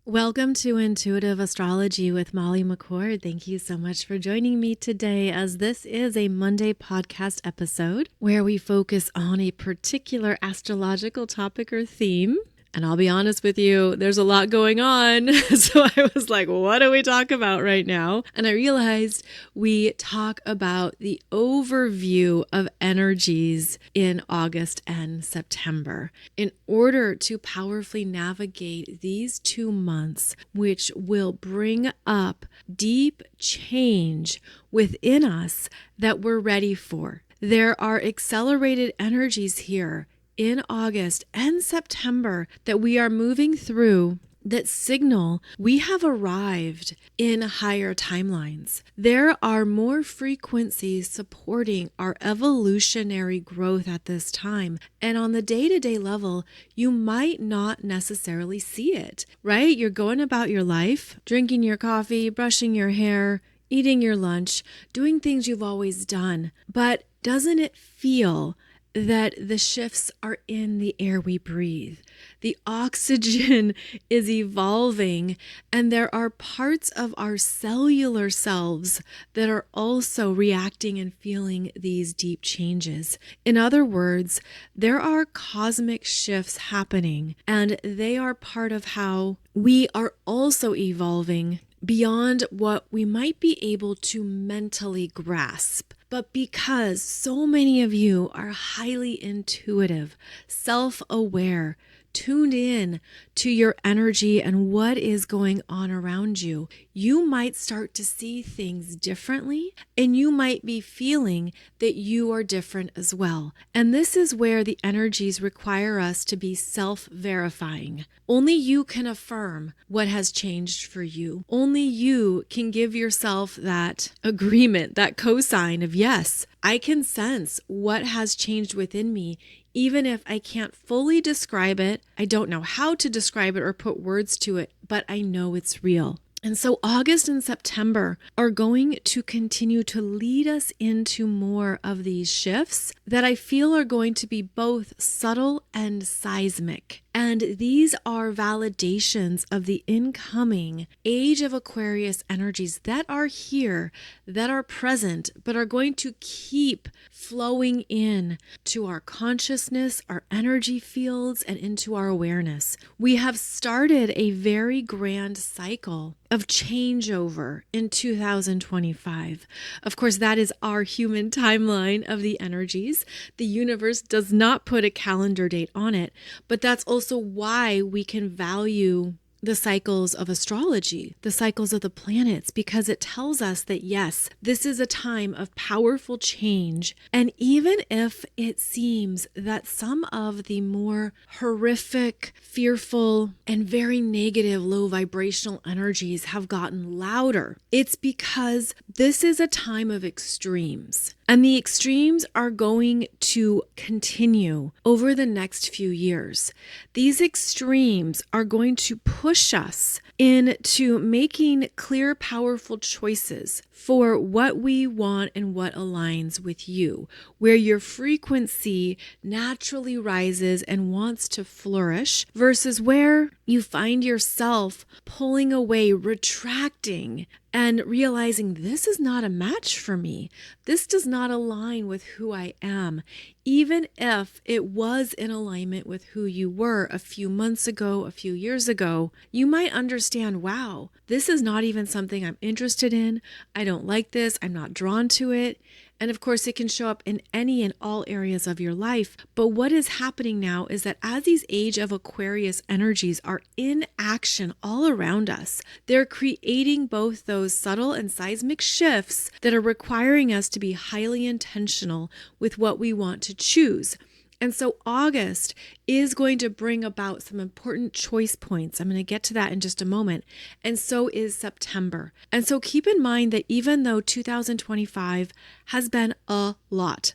Welcome to Intuitive Astrology with Molly McCord. Thank you so much for joining me today, as this is a Monday podcast episode where we focus on a particular astrological topic or theme. And I'll be honest with you, there's a lot going on. So I was like, what do we talk about right now? And I realized we talk about the overview of energies in August and September in order to powerfully navigate these 2 months, which will bring up deep change within us that we're ready for. There are accelerated energies here in August and September that we are moving through that signal we have arrived in higher timelines. There are more frequencies supporting our evolutionary growth at this time. And on the day-to-day level, you might not necessarily see it, right? You're going about your life, drinking your coffee, brushing your hair, eating your lunch, doing things you've always done. But doesn't it feel that the shifts are in the air we breathe? The oxygen is evolving, and there are parts of our cellular selves that are also reacting and feeling these deep changes. In other words, there are cosmic shifts happening, and they are part of how we are also evolving beyond what we might be able to mentally grasp. But because so many of you are highly intuitive, self-aware, tuned in to your energy and what is going on around you, you might start to see things differently, and you might be feeling that you are different as well. And this is where the energies require us to be self-verifying. Only you can affirm what has changed for you. Only you can give yourself that agreement, that cosign of, yes, I can sense what has changed within me. Even if I can't fully describe it, I don't know how to describe it or put words to it, but I know it's real. And so August and September are going to continue to lead us into more of these shifts that I feel are going to be both subtle and seismic. And these are validations of the incoming age of Aquarius energies that are here, that are present, but are going to keep flowing in to our consciousness, our energy fields, and into our awareness. We have started a very grand cycle of changeover in 2025. Of course, that is our human timeline of the energies. The universe does not put a calendar date on it, but that's also why we can value the cycles of astrology, the cycles of the planets, because it tells us that yes, this is a time of powerful change. And even if it seems that some of the more horrific, fearful, and very negative low vibrational energies have gotten louder, it's because this is a time of extremes. And the extremes are going to continue over the next few years. These extremes are going to push us into making clear, powerful choices for what we want and what aligns with you, where your frequency naturally rises and wants to flourish versus where you find yourself pulling away, retracting, and realizing this is not a match for me. This does not align with who I am, even if it was in alignment with who you were a few months ago, a few years ago. You might understand, wow, this is not even something I'm interested in. I don't like this. I'm not drawn to it. And of course, it can show up in any and all areas of your life. But what is happening now is that as these age of Aquarius energies are in action all around us, they're creating both those subtle and seismic shifts that are requiring us to be highly intentional with what we want to choose. And so August is going to bring about some important choice points. I'm going to get to that in just a moment. And so is September. And so keep in mind that even though 2025 has been a lot.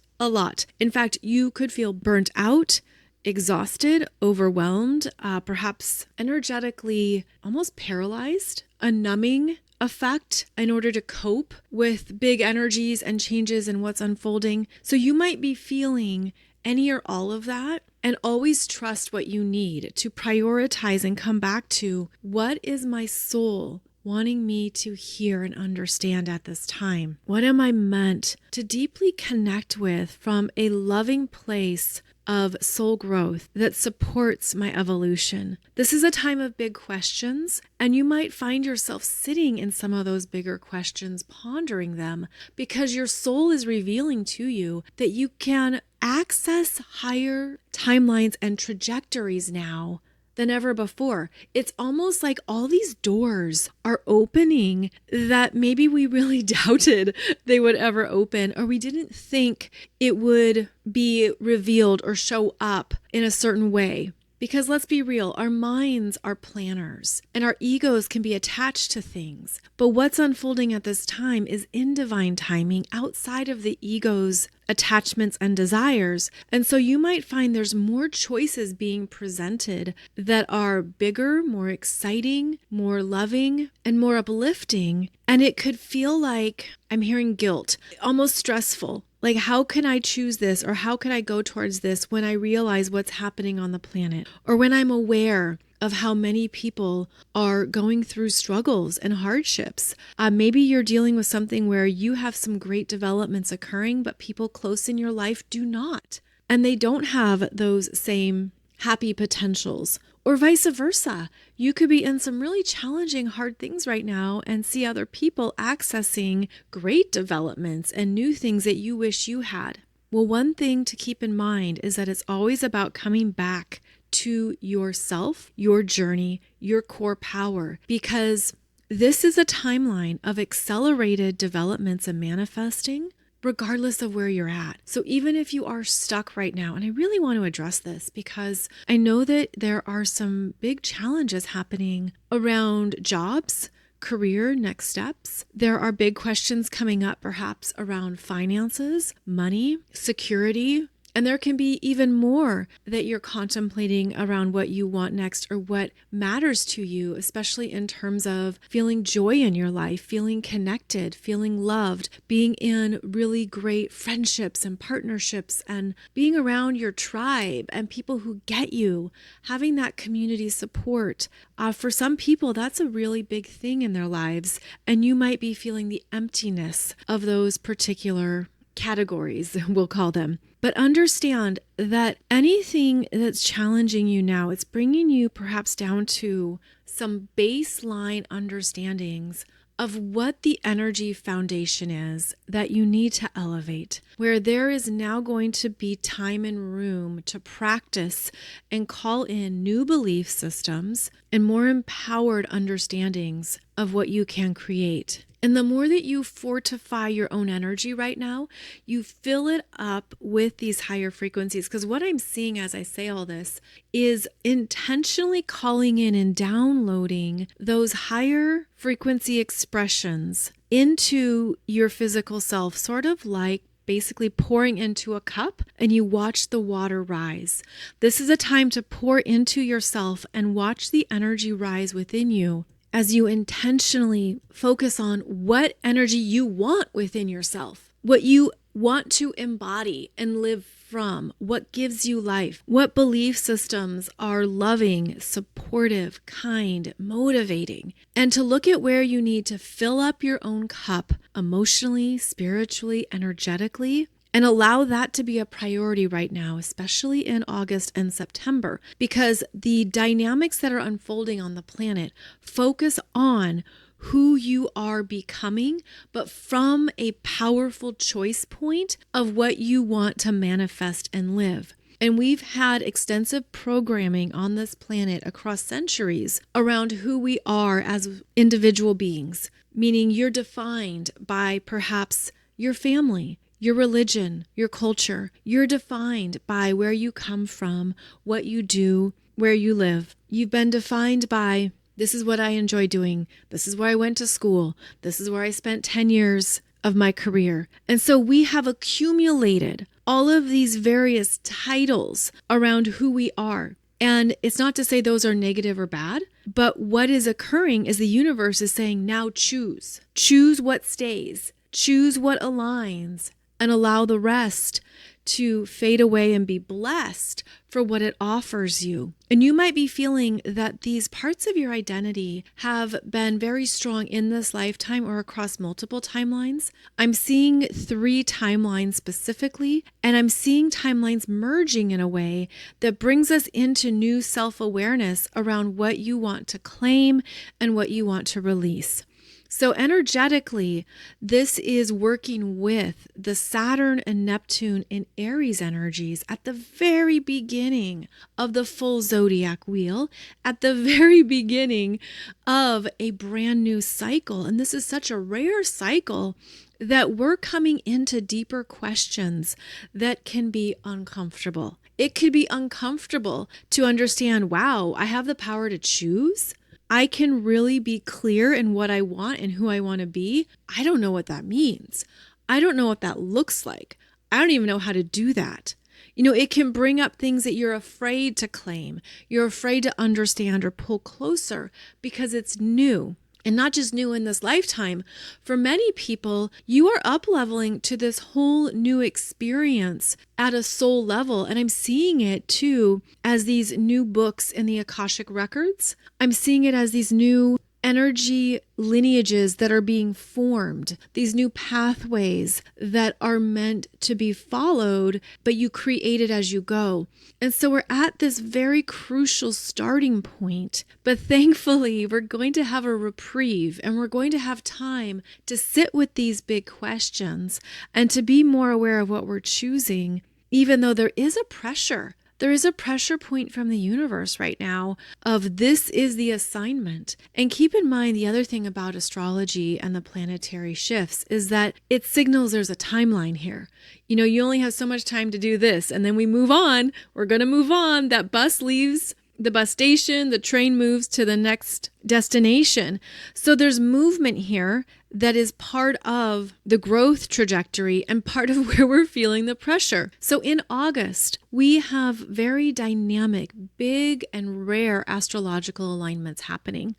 In fact, you could feel burnt out, exhausted, overwhelmed, perhaps energetically almost paralyzed, a numbing effect in order to cope with big energies and changes and what's unfolding. So you might be feeling any or all of that. and always trust what you need to prioritize and come back to what is my soul wanting me to hear and understand at this time? What am I meant to deeply connect with from a loving place of soul growth that supports my evolution? This is a time of big questions, and you might find yourself sitting in some of those bigger questions, pondering them, because your soul is revealing to you that you can access higher timelines and trajectories now than ever before. It's almost like all these doors are opening that maybe we really doubted they would ever open, or we didn't think it would be revealed or show up in a certain way. Because let's be real, our minds are planners and our egos can be attached to things. But what's unfolding at this time is in divine timing outside of the ego's attachments and desires. And so you might find there's more choices being presented that are bigger, more exciting, more loving, and more uplifting. And it could feel like I'm hearing guilt, almost stressful. Like, how can I choose this, or how can I go towards this when I realize what's happening on the planet, or when I'm aware of how many people are going through struggles and hardships? Maybe you're dealing with something where you have some great developments occurring, but people close in your life do not, and they don't have those same happy potentials. Or vice versa. You could be in some really challenging, hard things right now and see other people accessing great developments and new things that you wish you had. Well, one thing to keep in mind is that it's always about coming back to yourself, your journey, your core power, because this is a timeline of accelerated developments and manifesting, regardless of where you're at. So even if you are stuck right now, and I really want to address this because I know that there are some big challenges happening around jobs, career, next steps. There are big questions coming up perhaps around finances, money, security. And there can be even more that you're contemplating around what you want next or what matters to you, especially in terms of feeling joy in your life, feeling connected, feeling loved, being in really great friendships and partnerships, and being around your tribe and people who get you, having that community support. For some people, that's a really big thing in their lives, and you might be feeling the emptiness of those particular categories, we'll call them. But understand that anything that's challenging you now, it's bringing you perhaps down to some baseline understandings of what the energy foundation is that you need to elevate, where there is now going to be time and room to practice and call in new belief systems and more empowered understandings of what you can create. And the more that you fortify your own energy right now, you fill it up with these higher frequencies. Because what I'm seeing as I say all this is intentionally calling in and downloading those higher frequency expressions into your physical self, sort of like basically pouring into a cup and you watch the water rise. This is a time to pour into yourself and watch the energy rise within you, as you intentionally focus on what energy you want within yourself, what you want to embody and live from, what gives you life, what belief systems are loving, supportive, kind, motivating, and to look at where you need to fill up your own cup emotionally, spiritually, energetically, and allow that to be a priority right now, especially in August and September, because the dynamics that are unfolding on the planet focus on who you are becoming, but from a powerful choice point of what you want to manifest and live. And we've had extensive programming on this planet across centuries around who we are as individual beings, meaning you're defined by perhaps your family, your religion, your culture. You're defined by where you come from, what you do, where you live. You've been defined by, this is what I enjoy doing. This is where I went to school. This is where I spent 10 years of my career. And so we have accumulated all of these various titles around who we are. And it's not to say those are negative or bad, but what is occurring is the universe is saying, now choose. Choose what stays. Choose what aligns. And allow the rest to fade away and be blessed for what it offers you. And you might be feeling that these parts of your identity have been very strong in this lifetime or across multiple timelines. I'm seeing 3 timelines specifically, and I'm seeing timelines merging in a way that brings us into new self-awareness around what you want to claim and what you want to release. So energetically, this is working with the Saturn and Neptune in Aries energies at the very beginning of the full zodiac wheel, at the very beginning of a brand new cycle. And this is such a rare cycle that we're coming into deeper questions that can be uncomfortable. It could be uncomfortable to understand, wow, I have the power to choose. I can really be clear in what I want and who I want to be. I don't know what that means. I don't know what that looks like. I don't even know how to do that. It can bring up things that you're afraid to claim. You're afraid to understand or pull closer because it's new. And not just new in this lifetime. For many people, you are up-leveling to this whole new experience at a soul level. And I'm seeing it too as these new books in the Akashic records. I'm seeing it as these new energy lineages that are being formed, these new pathways that are meant to be followed, but you create it as you go. And so we're at this very crucial starting point, but thankfully we're going to have a reprieve and we're going to have time to sit with these big questions and to be more aware of what we're choosing, even though there is a pressure. There is a pressure point from the universe right now of this is the assignment. And keep in mind, the other thing about astrology and the planetary shifts is that it signals there's a timeline here. You only have so much time to do this, and then we move on. We're going to move on. That bus leaves the bus station, the train moves to the next destination. So there's movement here that is part of the growth trajectory and part of where we're feeling the pressure. So in August, we have very dynamic, big and rare astrological alignments happening.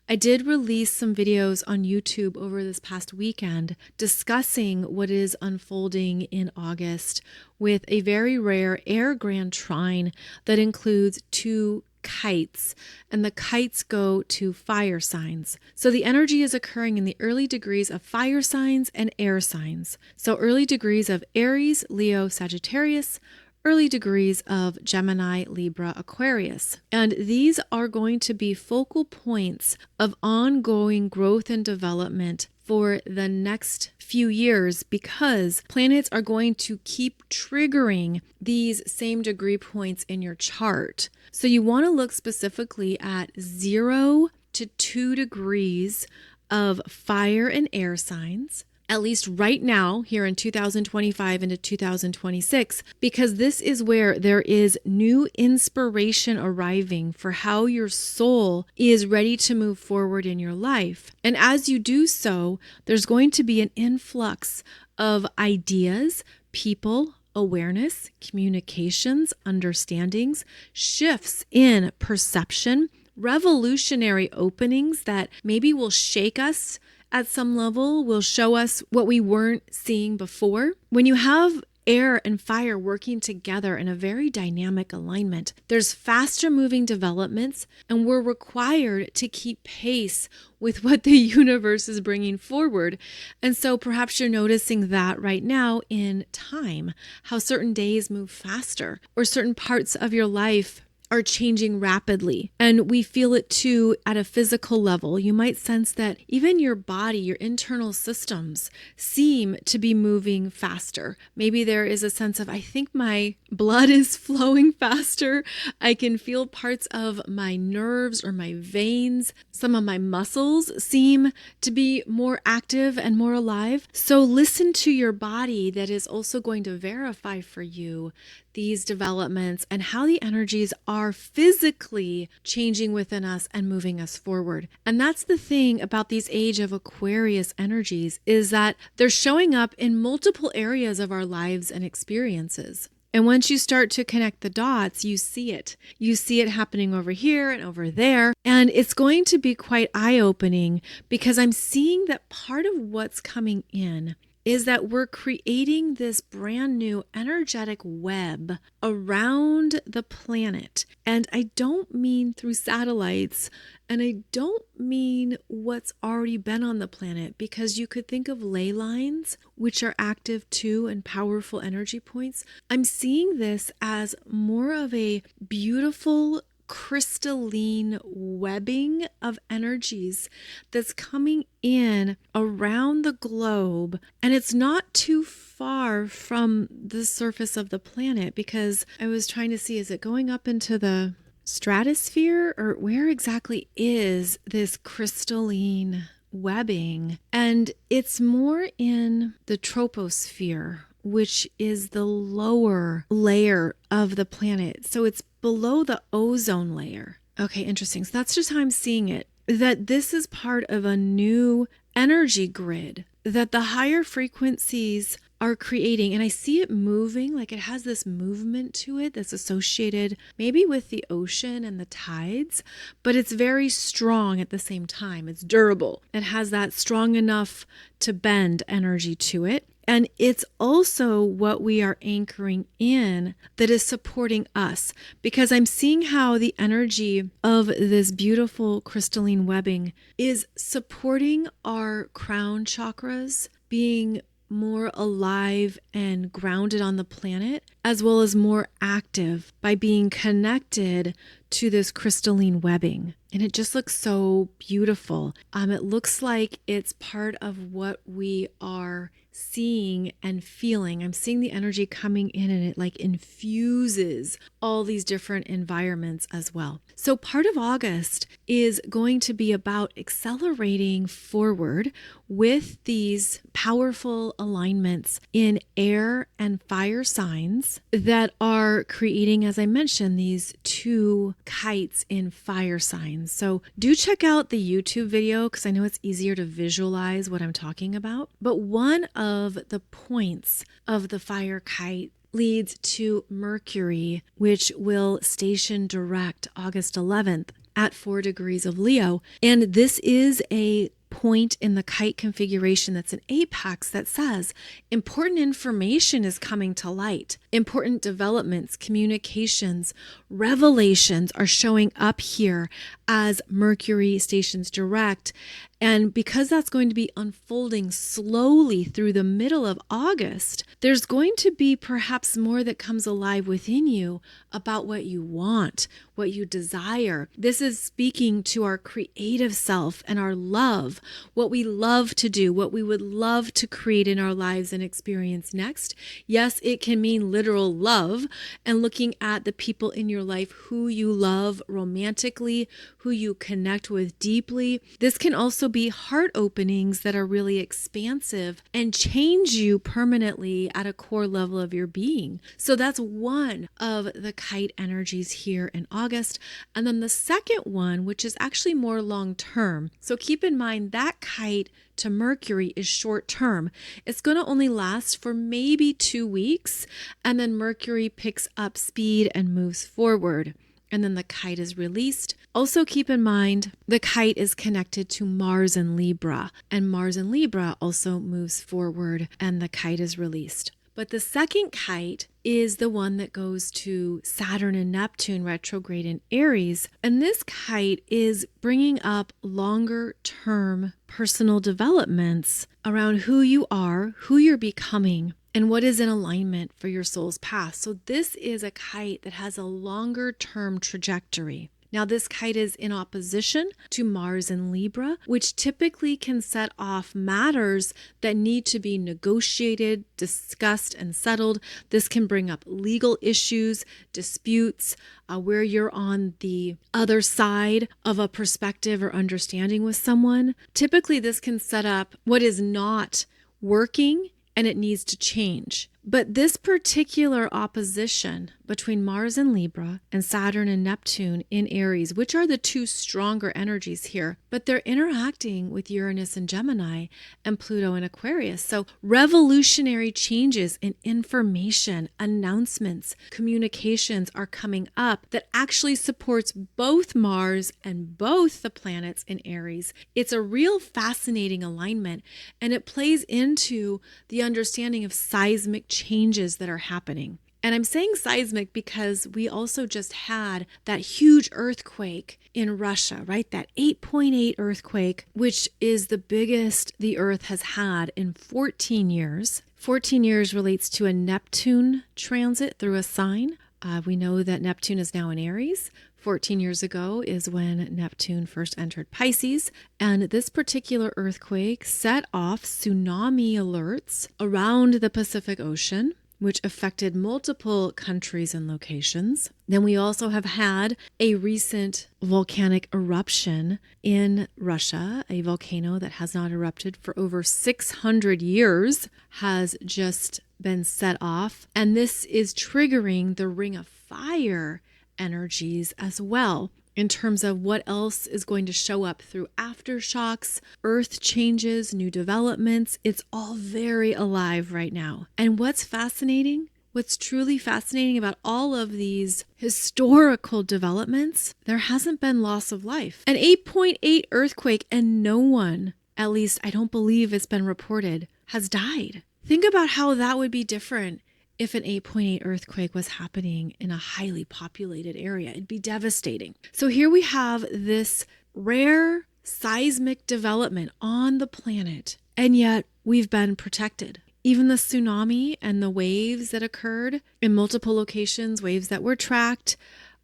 I did release some videos on YouTube over this past weekend discussing what is unfolding in August with a very rare Air Grand Trine that includes 2 kites, and the kites go to fire signs. So the energy is occurring in the early degrees of fire signs and air signs. So early degrees of Aries, Leo, Sagittarius, early degrees of Gemini, Libra, Aquarius. And these are going to be focal points of ongoing growth and development for the next few years because planets are going to keep triggering these same degree points in your chart. So you want to look specifically at 0 to 2 degrees of fire and air signs, at least right now here in 2025 into 2026, because this is where there is new inspiration arriving for how your soul is ready to move forward in your life. And as you do so, there's going to be an influx of ideas, people, awareness, communications, understandings, shifts in perception, revolutionary openings that maybe will shake us at some level, will show us what we weren't seeing before. When you have air and fire working together in a very dynamic alignment, there's faster moving developments, and we're required to keep pace with what the universe is bringing forward. And so perhaps you're noticing that right now in time, how certain days move faster or certain parts of your life are changing rapidly. And we feel it too at a physical level. You might sense that even your body, your internal systems seem to be moving faster. Maybe there is a sense of, I think my blood is flowing faster. I can feel parts of my nerves or my veins. Some of my muscles seem to be more active and more alive. So listen to your body that is also going to verify for you these developments and how the energies are physically changing within us and moving us forward. And that's the thing about these age of Aquarius energies, is that they're showing up in multiple areas of our lives and experiences. And once you start to connect the dots, you see it. You see it happening over here and over there. And it's going to be quite eye-opening because I'm seeing that part of what's coming in is that we're creating this brand new energetic web around the planet. And I don't mean through satellites, and I don't mean what's already been on the planet, because you could think of ley lines, which are active too and powerful energy points. I'm seeing this as more of a beautiful crystalline webbing of energies that's coming in around the globe, and it's not too far from the surface of the planet, because I was trying to see, is it going up into the stratosphere, or where exactly is this crystalline webbing? And it's more in the troposphere, which is the lower layer of the planet. So it's below the ozone layer. Okay, interesting. So that's just how I'm seeing it, that this is part of a new energy grid that the higher frequencies are creating. And I see it moving, like it has this movement to it that's associated maybe with the ocean and the tides, but it's very strong at the same time. It's durable. It has that strong enough to bend energy to it. And it's also what we are anchoring in that is supporting us, because I'm seeing how the energy of this beautiful crystalline webbing is supporting our crown chakras being more alive and grounded on the planet, as well as more active by being connected to this crystalline webbing. And it just looks so beautiful. It looks like it's part of what we are seeing and feeling. I'm seeing the energy coming in, and it like infuses all these different environments as well. So part of August is going to be about accelerating forward with these powerful alignments in air and fire signs that are creating, as I mentioned, these two kites in fire signs. So do check out the YouTube video, because I know it's easier to visualize what I'm talking about. But one of the points of the fire kite leads to Mercury, which will station direct August 11th at 4 degrees of Leo. And this is a point in the kite configuration that's an apex that says important information is coming to light. Important developments, communications, revelations are showing up here as Mercury stations direct. And because that's going to be unfolding slowly through the middle of August, there's going to be perhaps more that comes alive within you about what you want, what you desire. This is speaking to our creative self and our love, what we love to do, what we would love to create in our lives and experience next. Yes, it can mean literal love and looking at the people in your life who you love romantically, who you connect with deeply. This can also be heart openings that are really expansive and change you permanently at a core level of your being. So that's one of the kite energies here in August. And then the second one, which is actually more long term. So keep in mind that kite to Mercury is short term. It's going to only last for maybe 2 weeks, and then Mercury picks up speed and moves forward. And then the kite is released. Also keep in mind, the kite is connected to Mars in Libra, and Mars in Libra also moves forward and the kite is released. But the second kite is the one that goes to Saturn and Neptune retrograde in Aries. And this kite is bringing up longer term personal developments around who you are, who you're becoming, and what is in alignment for your soul's path. So this is a kite that has a longer term trajectory. Now, this kite is in opposition to Mars in Libra, which typically can set off matters that need to be negotiated, discussed, and settled. This can bring up legal issues, disputes, where you're on the other side of a perspective or understanding with someone. Typically, this can set up what is not working and it needs to change, But this particular opposition between Mars in Libra and Saturn and Neptune in Aries, which are the two stronger energies here, but they're interacting with Uranus and Gemini and Pluto in Aquarius. So revolutionary changes in information, announcements, communications are coming up that actually supports both Mars and both the planets in Aries. It's a real fascinating alignment, and it plays into the understanding of seismic changes that are happening. And I'm saying seismic because we also just had that huge earthquake in Russia, right? That 8.8 earthquake, which is the biggest the Earth has had in 14 years. 14 years relates to a Neptune transit through a sign. We know that Neptune is now in Aries. 14 years ago is when Neptune first entered Pisces, and this particular earthquake set off tsunami alerts around the Pacific Ocean, which affected multiple countries and locations. Then we also have had a recent volcanic eruption in Russia. A volcano that has not erupted for over 600 years has just been set off, and this is triggering the Ring of Fire energies as well, in terms of what else is going to show up through aftershocks, earth changes, new developments. It's all very alive right now. And what's fascinating, what's truly fascinating about all of these historical developments, there hasn't been loss of life. An 8.8 earthquake, and no one, at least I don't believe it's been reported, has died. Think about how that would be different if an 8.8 earthquake was happening in a highly populated area. It'd be devastating. So here we have this rare seismic development on the planet, and yet we've been protected. Even the tsunami and the waves that occurred in multiple locations, waves that were tracked,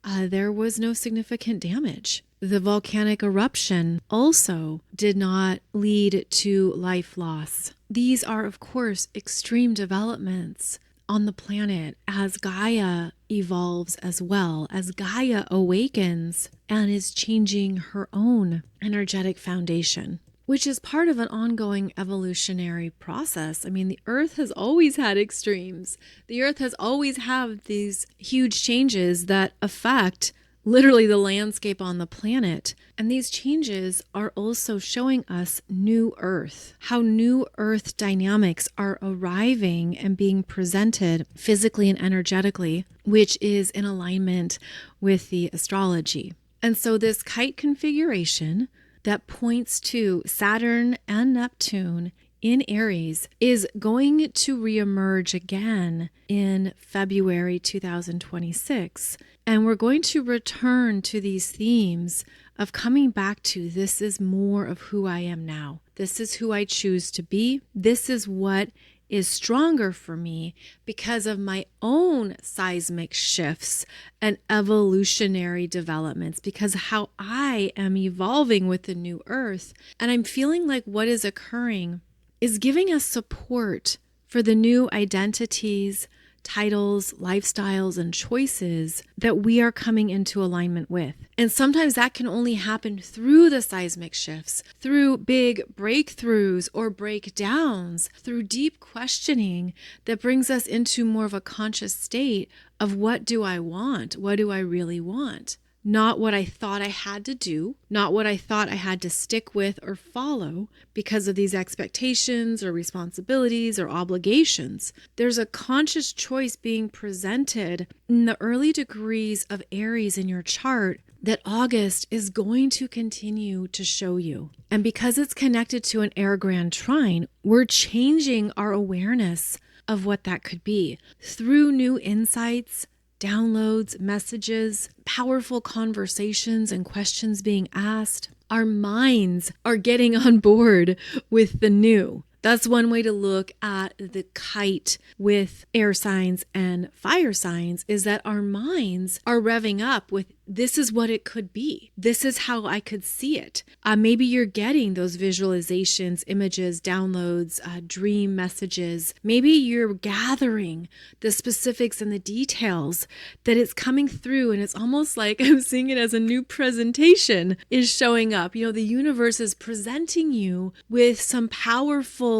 there was no significant damage. The volcanic eruption also did not lead to life loss. These are, of course, extreme developments on the planet as Gaia evolves, as well as Gaia awakens and is changing her own energetic foundation, which is part of an ongoing evolutionary process. I mean, the Earth has always had extremes. The Earth has always had these huge changes that affect literally the landscape on the planet. And these changes are also showing us new Earth, how new Earth dynamics are arriving and being presented physically and energetically, which is in alignment with the astrology. And so this kite configuration that points to Saturn and Neptune in Aries is going to reemerge again in February 2026. And we're going to return to these themes of coming back to, this is more of who I am now. This is who I choose to be. This is what is stronger for me because of my own seismic shifts and evolutionary developments, because of how I am evolving with the new Earth. And I'm feeling like what is occurring is giving us support for the new identities, titles, lifestyles, and choices that we are coming into alignment with. And sometimes that can only happen through the seismic shifts, through big breakthroughs or breakdowns, through deep questioning that brings us into more of a conscious state of, what do I want? What do I really want? Not what I thought I had to do, not what I thought I had to stick with or follow because of these expectations or responsibilities or obligations. There's a conscious choice being presented in the early degrees of Aries in your chart that August is going to continue to show you. And because it's connected to an Air Grand Trine, we're changing our awareness of what that could be through new insights, downloads, messages, powerful conversations and questions being asked. Our minds are getting on board with the new. That's one way to look at the kite with air signs and fire signs, is that our minds are revving up with, this is what it could be. This is how I could see it. Maybe you're getting those visualizations, images, downloads, dream messages. Maybe you're gathering the specifics and the details that it's coming through, and it's almost like I'm seeing it as a new presentation is showing up. You know, the universe is presenting you with some powerful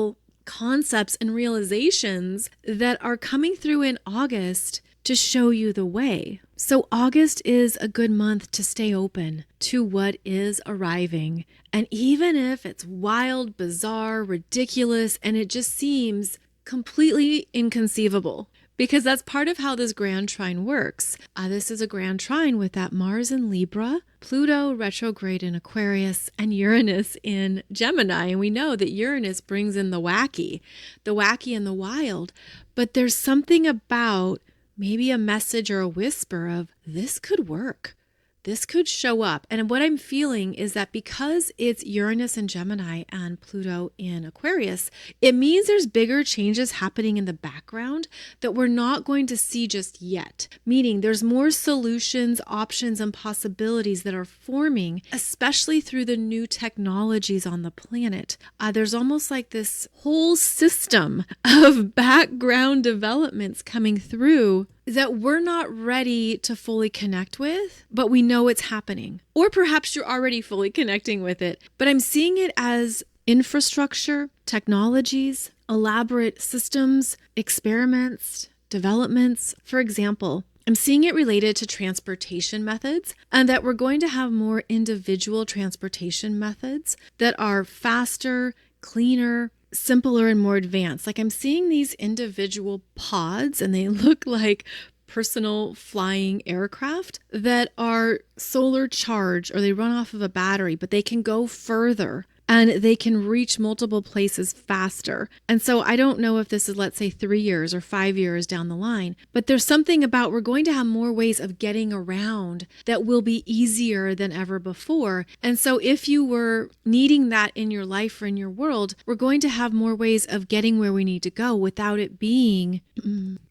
concepts and realizations that are coming through in August to show you the way. So August is a good month to stay open to what is arriving. And even if it's wild, bizarre, ridiculous, and it just seems completely inconceivable, because that's part of how this Grand Trine works. This is a Grand Trine with that Mars in Libra, Pluto retrograde in Aquarius, and Uranus in Gemini. And we know that Uranus brings in the wacky and the wild. But there's something about maybe a message or a whisper of this could work. This could show up. And what I'm feeling is that because it's Uranus in Gemini and Pluto in Aquarius, it means there's bigger changes happening in the background that we're not going to see just yet. Meaning there's more solutions, options, and possibilities that are forming, especially through the new technologies on the planet. There's almost like this whole system of background developments coming through that we're not ready to fully connect with, but we know it's happening. Or perhaps you're already fully connecting with it, but I'm seeing it as infrastructure, technologies, elaborate systems, experiments, developments. For example, I'm seeing it related to transportation methods, and that we're going to have more individual transportation methods that are faster, cleaner, simpler, and more advanced. Like I'm seeing these individual pods, and they look like personal flying aircraft that are solar charged, or they run off of a battery, but they can go further and they can reach multiple places faster. And so I don't know if this is, let's say, 3 years or 5 years down the line, but there's something about we're going to have more ways of getting around that will be easier than ever before. And so if you were needing that in your life or in your world, we're going to have more ways of getting where we need to go without it being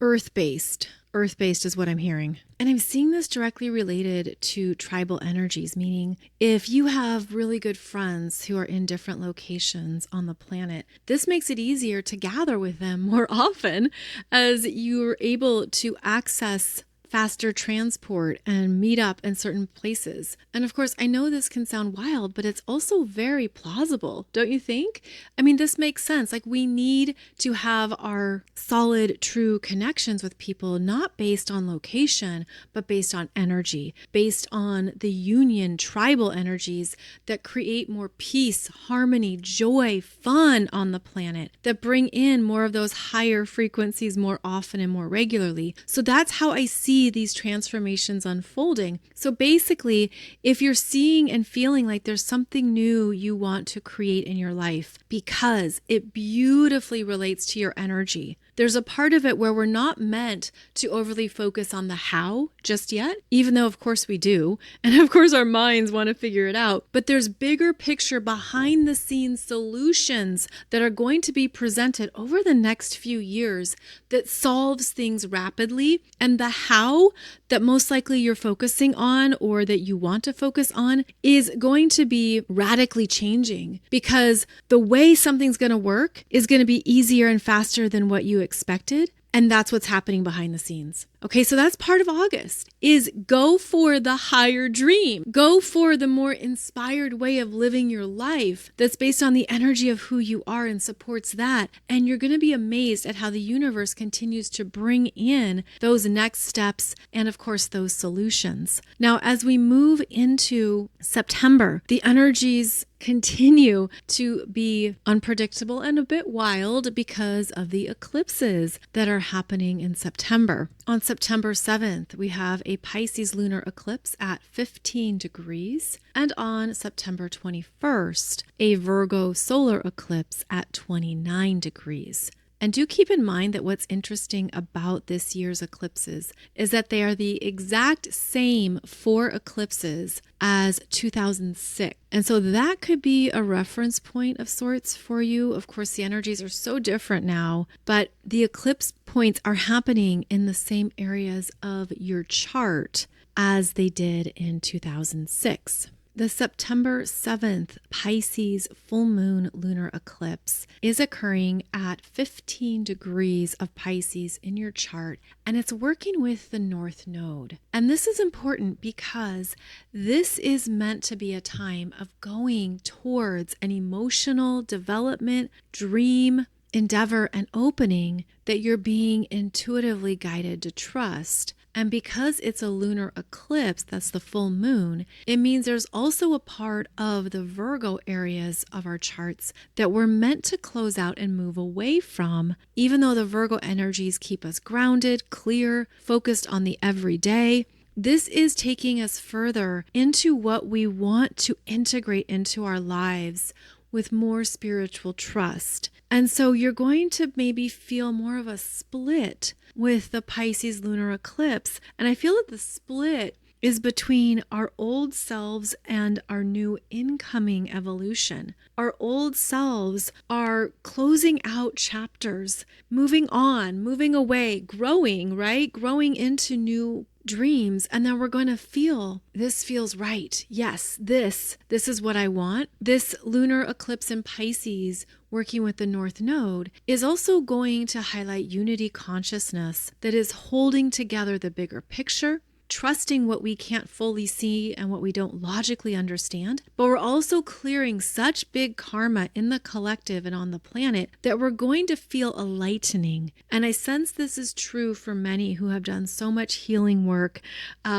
earth-based. Earth-based is what I'm hearing. And I'm seeing this directly related to tribal energies, meaning if you have really good friends who are in different locations on the planet, this makes it easier to gather with them more often as you're able to access faster transport and meet up in certain places. And of course, I know this can sound wild, but it's also very plausible, don't you think? I mean, this makes sense. Like we need to have our solid, true connections with people, not based on location, but based on energy, based on the union, tribal energies that create more peace, harmony, joy, fun on the planet, that bring in more of those higher frequencies more often and more regularly. So that's how I see these transformations unfolding. So basically, if you're seeing and feeling like there's something new you want to create in your life because it beautifully relates to your energy, there's a part of it where we're not meant to overly focus on the how just yet, even though of course we do. And of course our minds want to figure it out. But there's bigger picture behind the scenes solutions that are going to be presented over the next few years that solves things rapidly. And the how that most likely you're focusing on or that you want to focus on is going to be radically changing, because the way something's going to work is going to be easier and faster than what you expected. And that's what's happening behind the scenes. Okay, so that's part of August, is go for the higher dream. Go for the more inspired way of living your life that's based on the energy of who you are and supports that. And you're going to be amazed at how the universe continues to bring in those next steps and, of course, those solutions. Now, as we move into September, the energies continue to be unpredictable and a bit wild because of the eclipses that are happening in September. On September 7th, we have a Pisces lunar eclipse at 15 degrees, and on September 21st, a Virgo solar eclipse at 29 degrees. And do keep in mind that what's interesting about this year's eclipses is that they are the exact same 4 eclipses as 2006. And so that could be a reference point of sorts for you. Of course, the energies are so different now, but the eclipse points are happening in the same areas of your chart as they did in 2006. The September 7th Pisces full moon lunar eclipse is occurring at 15 degrees of Pisces in your chart, and it's working with the North Node. And this is important because this is meant to be a time of going towards an emotional development, dream, endeavor and opening that you're being intuitively guided to trust. And because it's a lunar eclipse, that's the full moon, it means there's also a part of the Virgo areas of our charts that we're meant to close out and move away from, even though the Virgo energies keep us grounded, clear, focused on the everyday. This is taking us further into what we want to integrate into our lives with more spiritual trust. And so you're going to maybe feel more of a split with the Pisces lunar eclipse. And I feel that the split is between our old selves and our new incoming evolution. Our old selves are closing out chapters, moving on, moving away, growing, right? Growing into new dreams. And then we're going to feel, this feels right. Yes, this is what I want. This lunar eclipse in Pisces, working with the North Node, is also going to highlight unity consciousness that is holding together the bigger picture, trusting what we can't fully see and what we don't logically understand. But we're also clearing such big karma in the collective and on the planet that we're going to feel a lightening. And I sense this is true for many who have done so much healing work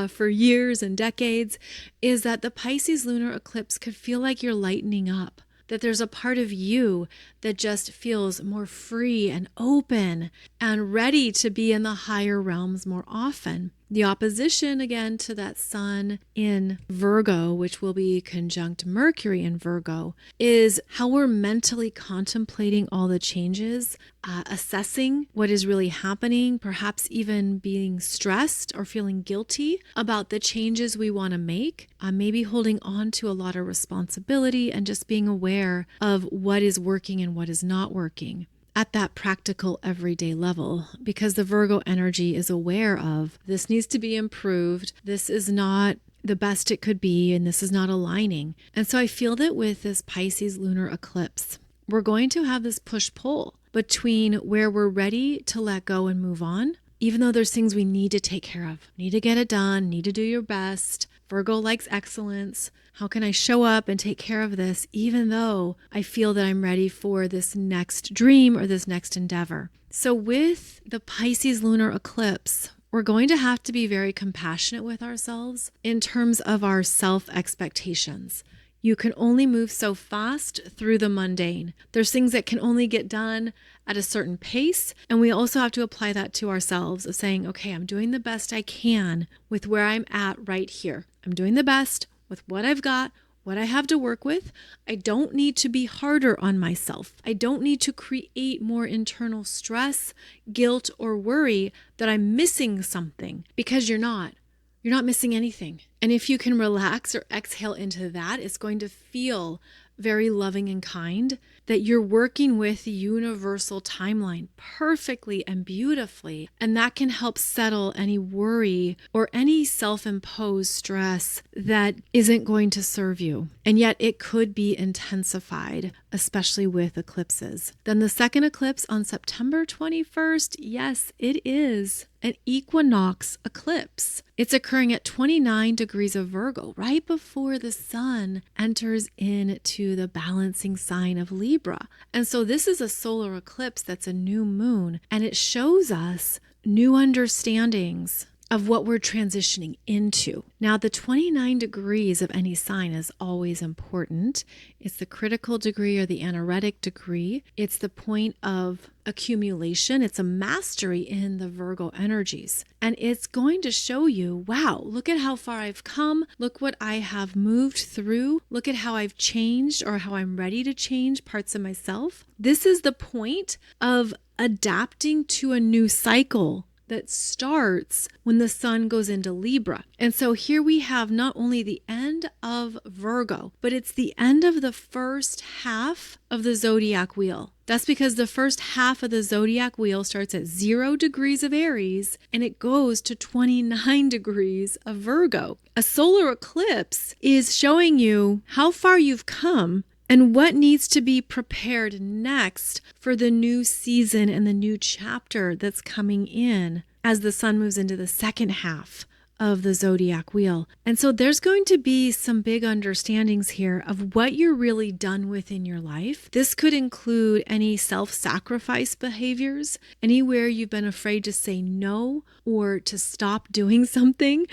for years and decades, is that the Pisces lunar eclipse could feel like you're lightening up. That there's a part of you that just feels more free and open and ready to be in the higher realms more often. The opposition, again, to that sun in Virgo, which will be conjunct Mercury in Virgo, is how we're mentally contemplating all the changes, assessing what is really happening, perhaps even being stressed or feeling guilty about the changes we want to make, maybe holding on to a lot of responsibility and just being aware of what is working and what is not working at that practical everyday level, because the Virgo energy is aware of this needs to be improved. This is not the best it could be, and this is not aligning. And so I feel that with this Pisces lunar eclipse, we're going to have this push-pull between where we're ready to let go and move on, even though there's things we need to take care of, need to get it done, need to do your best. Virgo likes excellence. How can I show up and take care of this, even though I feel that I'm ready for this next dream or this next endeavor? So with the Pisces lunar eclipse, we're going to have to be very compassionate with ourselves in terms of our self-expectations. You can only move so fast through the mundane. There's things that can only get done at a certain pace. And we also have to apply that to ourselves of saying, okay, I'm doing the best I can with where I'm at right here. I'm doing the best with what I've got, what I have to work with. I don't need to be harder on myself. I don't need to create more internal stress, guilt, or worry that I'm missing something, because you're not. You're not missing anything. And if you can relax or exhale into that, it's going to feel very loving and kind, that you're working with the universal timeline perfectly and beautifully. And that can help settle any worry or any self-imposed stress that isn't going to serve you. And yet it could be intensified, especially with eclipses. Then the second eclipse on September 21st, yes, it is an equinox eclipse. It's occurring at 29 degrees of Virgo, right before the sun enters into the balancing sign of Libra. And so this is a solar eclipse that's a new moon, and it shows us new understandings of what we're transitioning into. Now, the 29 degrees of any sign is always important. It's the critical degree or the anaretic degree. It's the point of accumulation. It's a mastery in the Virgo energies. And it's going to show you, wow, look at how far I've come. Look what I have moved through. Look at how I've changed or how I'm ready to change parts of myself. This is the point of adapting to a new cycle that starts when the sun goes into Libra. And so here we have not only the end of Virgo, but it's the end of the first half of the zodiac wheel. That's because the first half of the zodiac wheel starts at 0 degrees of Aries and it goes to 29 degrees of Virgo. A solar eclipse is showing you how far you've come and what needs to be prepared next for the new season and the new chapter that's coming in as the sun moves into the second half of the zodiac wheel. And so there's going to be some big understandings here of what you're really done with in your life. This could include any self-sacrifice behaviors, anywhere you've been afraid to say no or to stop doing something.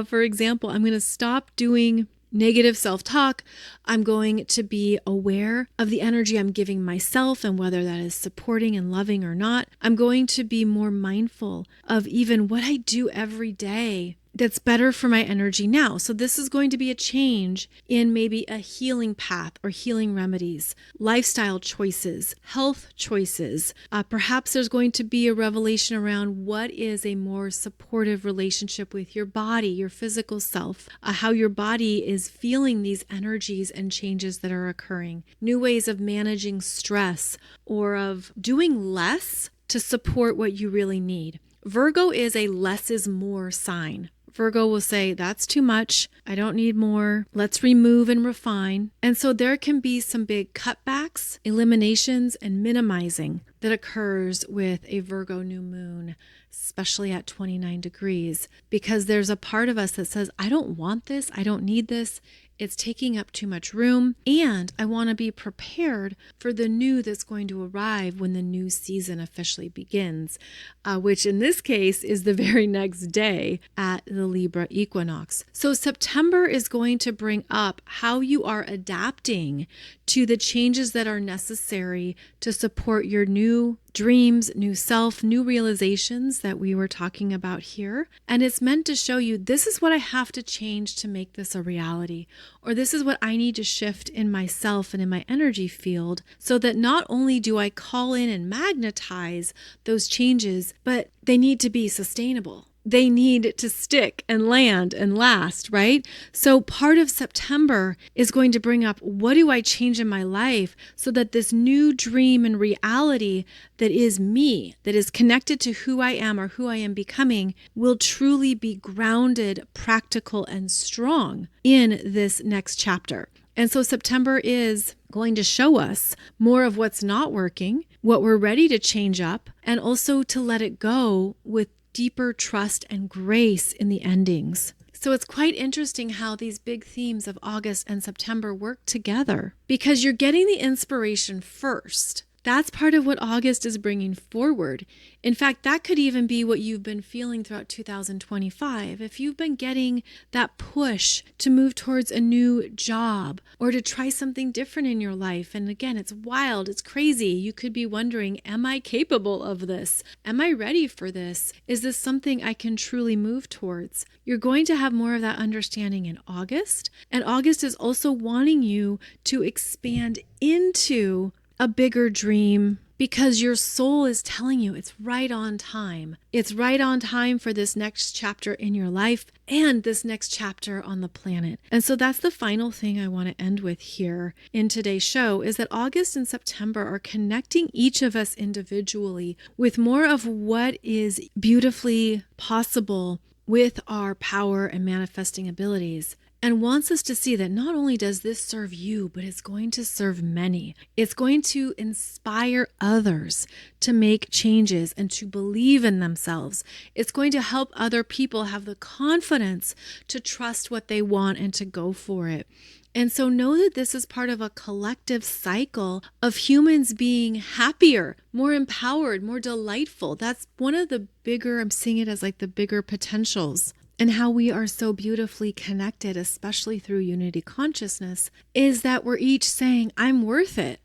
For example, I'm going to stop doing negative self-talk. I'm going to be aware of the energy I'm giving myself and whether that is supporting and loving or not. I'm going to be more mindful of even what I do every day that's better for my energy now. So this is going to be a change in maybe a healing path or healing remedies, lifestyle choices, health choices. Perhaps there's going to be a revelation around what is a more supportive relationship with your body, your physical self, how your body is feeling these energies and changes that are occurring, new ways of managing stress or of doing less to support what you really need. Virgo is a less is more sign. Virgo will say, that's too much. I don't need more. Let's remove and refine. And so there can be some big cutbacks, eliminations, and minimizing that occurs with a Virgo new moon, especially at 29 degrees, because there's a part of us that says, I don't want this. I don't need this. It's taking up too much room, and I want to be prepared for the new that's going to arrive when the new season officially begins, which in this case is the very next day at the Libra equinox. So September is going to bring up how you are adapting to the changes that are necessary to support your new dreams, new self, new realizations that we were talking about here. And it's meant to show you, this is what I have to change to make this a reality, or this is what I need to shift in myself and in my energy field, so that not only do I call in and magnetize those changes, but they need to be sustainable. They need to stick and land and last, right? So part of September is going to bring up, what do I change in my life so that this new dream and reality that is me, that is connected to who I am or who I am becoming, will truly be grounded, practical, and strong in this next chapter. And so September is going to show us more of what's not working, what we're ready to change up, and also to let it go with deeper trust and grace in the endings. So it's quite interesting how these big themes of August and September work together, because you're getting the inspiration first. That's part of what August is bringing forward. In fact, that could even be what you've been feeling throughout 2025. If you've been getting that push to move towards a new job or to try something different in your life, and again, it's wild, it's crazy. You could be wondering, am I capable of this? Am I ready for this? Is this something I can truly move towards? You're going to have more of that understanding in August. And August is also wanting you to expand into a bigger dream, because your soul is telling you it's right on time. It's right on time for this next chapter in your life and this next chapter on the planet. And so that's the final thing I want to end with here in today's show, is that August and September are connecting each of us individually with more of what is beautifully possible with our power and manifesting abilities, and wants us to see that not only does this serve you, but it's going to serve many. It's going to inspire others to make changes and to believe in themselves. It's going to help other people have the confidence to trust what they want and to go for it. And so know that this is part of a collective cycle of humans being happier, more empowered, more delightful. That's one of the bigger, I'm seeing it as like the bigger potentials, and how we are so beautifully connected, especially through unity consciousness, is that we're each saying, I'm worth it.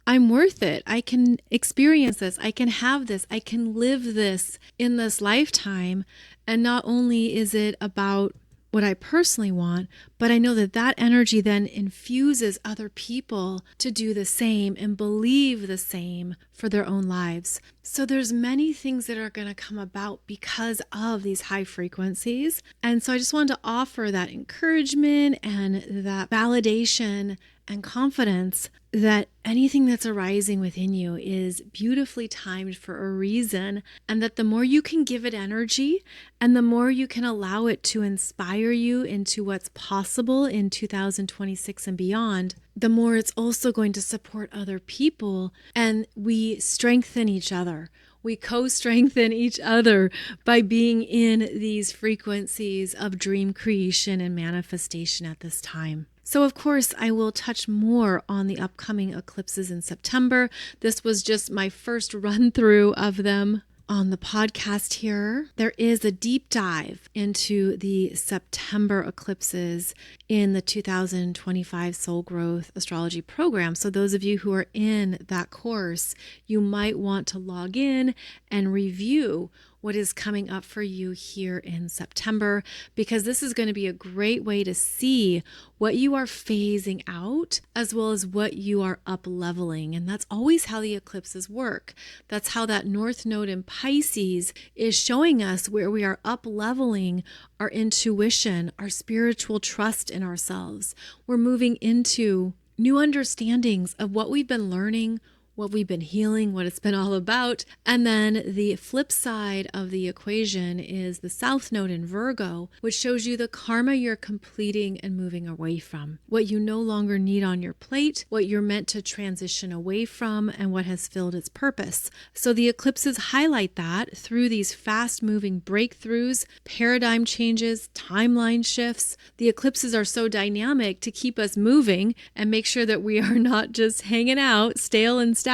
I'm worth it. I can experience this. I can have this. I can live this in this lifetime. And not only is it about what I personally want, but I know that that energy then infuses other people to do the same and believe the same for their own lives. So there's many things that are going to come about because of these high frequencies. And so I just wanted to offer that encouragement and that validation and confidence that anything that's arising within you is beautifully timed for a reason, and that the more you can give it energy and the more you can allow it to inspire you into what's possible in 2026 and beyond, the more it's also going to support other people, and we strengthen each other. We co-strengthen each other by being in these frequencies of dream creation and manifestation at this time. So, of course, I will touch more on the upcoming eclipses in September. This was just my first run through of them on the podcast here. There is a deep dive into the September eclipses in the 2025 Soul Growth Astrology program. So those of you who are in that course, you might want to log in and review what is coming up for you here in September, because this is going to be a great way to see what you are phasing out as well as what you are up leveling. And that's always how the eclipses work. That's how that North Node in Pisces is showing us where we are up leveling our intuition, our spiritual trust in ourselves. We're moving into new understandings of what we've been learning, what we've been healing, what it's been all about. And then the flip side of the equation is the South Node in Virgo, which shows you the karma you're completing and moving away from, what you no longer need on your plate, what you're meant to transition away from, and what has filled its purpose. So the eclipses highlight that through these fast-moving breakthroughs, paradigm changes, timeline shifts. The eclipses are so dynamic to keep us moving and make sure that we are not just hanging out, stale and stagnant,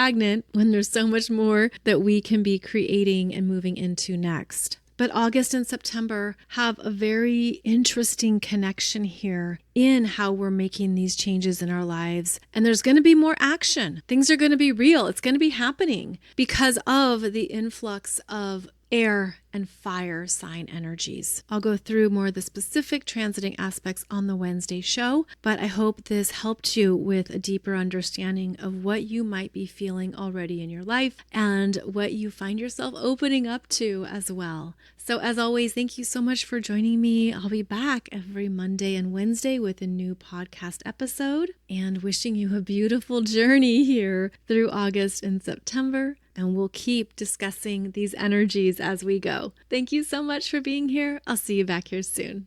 when there's so much more that we can be creating and moving into next. But August and September have a very interesting connection here in how we're making these changes in our lives. And there's going to be more action. Things are going to be real. It's going to be happening because of the influx of air and fire sign energies. I'll go through more of the specific transiting aspects on the Wednesday show, but I hope this helped you with a deeper understanding of what you might be feeling already in your life and what you find yourself opening up to as well. So as always, thank you so much for joining me. I'll be back every Monday and Wednesday with a new podcast episode, and wishing you a beautiful journey here through August and September. And we'll keep discussing these energies as we go. Thank you so much for being here. I'll see you back here soon.